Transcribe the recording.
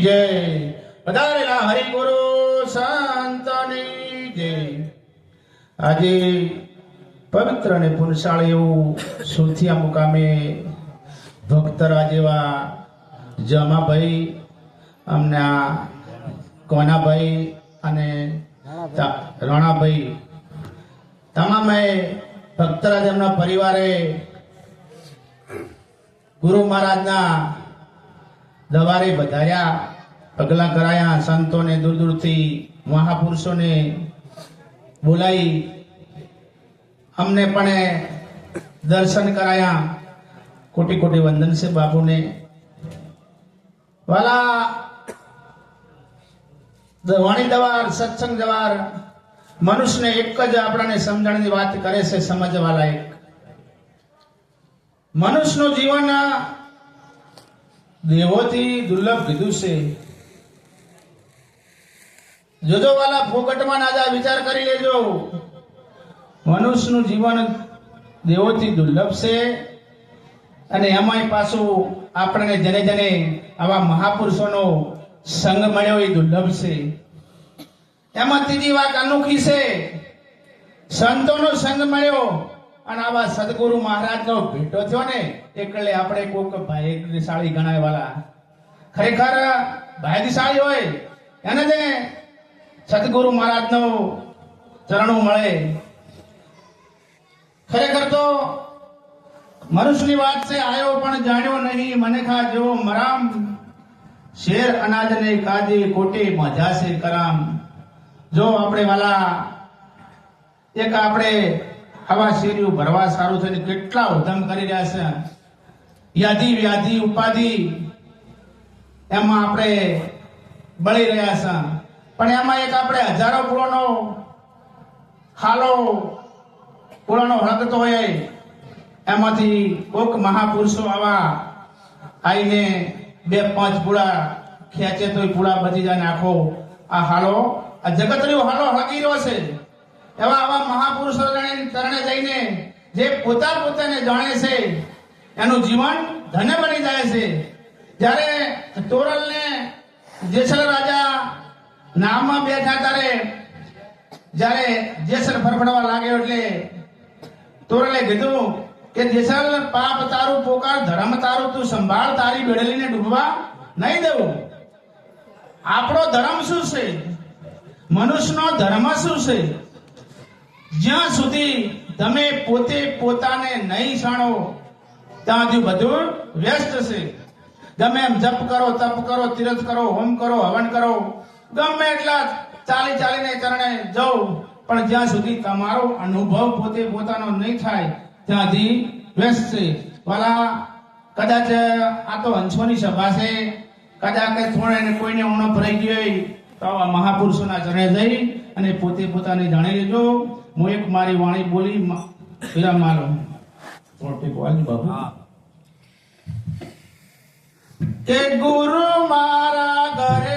જય. પધારેલા હરિગુરુ સંતની જય. આજે પવિત્ર અને પુણ્યશાળી એવું સુરથિયા મુકામે ભક્તરા જેવા જમાભાઈ, અમના કોનાભાઈ અને રણાભાઈ તમામે ભક્તરાજ એમના પરિવારે ગુરુ મહારાજના દવારે વધાર્યા, પગલા કરાયા. સંતોને દૂર દૂરથી મહાપુરુષોને બોલાવી અમને પણ દર્શન કરાયા. કોટી કોટી વંદન છે બાપુને. વાલા વાણી દવાર સત્સંગ દવાર મનુષ્યને એક જ આપણાને સમજણની વાત કરે છે. સમજવાલા એક મનુષ્યનું જીવન દેવોથી દુર્લભ કીધું છે. જોજો વાલા ફોકટમાં ના જા, વિચાર કરી લેજો. મનુષ્યનું જીવન દેવોથી દુર્લભ છે અને એમાંય પાછું આપણને જને જને આવા મહાપુરુષોનો સંગ મળ્યો એ દુર્લભ છે. એમાં ત્રીજી વાત અનોખી છે, સંતોનો સંગ મળ્યો અને આવા સદગુરુ મહારાજનો ભેટો થયો ને એટલે આપણે કોક ભાગ્યશાળી ગણાય વાલા. ખરેખર ભાગ્યશાળી હોય એને જ સદગુરુ મહારાજનો ચરણો મળે. ખરેખર તો મનુષ્યની વાત છે, આયો પણ જાણ્યો નહીં મને ખા જેવો મરામ, શેર અનાજ ને કાજે કોટે મજા છે કરામ. જો આપણે વાલા એક આપણે આવા શેરીઓ ભરવા સારું થઈને કેટલા ઉધમ કરી રહ્યા છે. યાદી વ્યાધિ ઉપાધિ એમાં આપણે બળી રહ્યા છે, પણ એમાં એક આપણે હજારો પૂળોનો હાલો પૂળોનો રગતો હોય એમાંથી કોક મહાપુરુષો આવા આવીને 2-5 પૂળા ખેંચે તો પૂળા બચી જાય. આખો આ હાલો આ જગતનો હાલો હળગી રહ્યો છે. એવા આવા મહાપુરુષો ચરણે જઈને જે પોતાને જાણે છે એનું જીવન ધન્ય બની જાય છે. જ્યારે તોરલને જેસલ રાજા નામમાં બેઠા ત્યારે જ્યારે જેસલ ફરફડવા લાગ્યો એટલે તોરલે કીધું કે જેસલ પાપ તારું પોકાર, ધર્મ તારું તું સંભાળ, તારી બેડલીને ડૂબવા નહીં દેવું. આપણો ધર્મ શું છે? મનુષ્યનો ધર્મ શું છે? જ્યાં સુધી તમે પોતે પોતાને નહીં જાણો ત્યાં સુધી બધું વ્યસ્ત છે. ગમે એમ જપ કરો, તપ કરો, તીર્થ કરો, હોમ કરો, હવન કરો, ગમે એટલા ચાલીને ચરણે જાઓ, પણ જ્યાં સુધી તમારો અનુભવ પોતે પોતાનો નહીં થાય ત્યાં સુધી વ્યસ્ત છે. વાલા કદાચ આ તો હંસોની સભા છે, કદાચ થોડે કોઈને ઉણપ રહી ગઈ હોય તો આવા મહાપુરુષોના ચરણે જઈ અને પોતે પોતાને જાણી લેજો. હું એક મારી વાણી બોલી વિરામ મારો બાબુ કે ગુરુ મારા ઘરે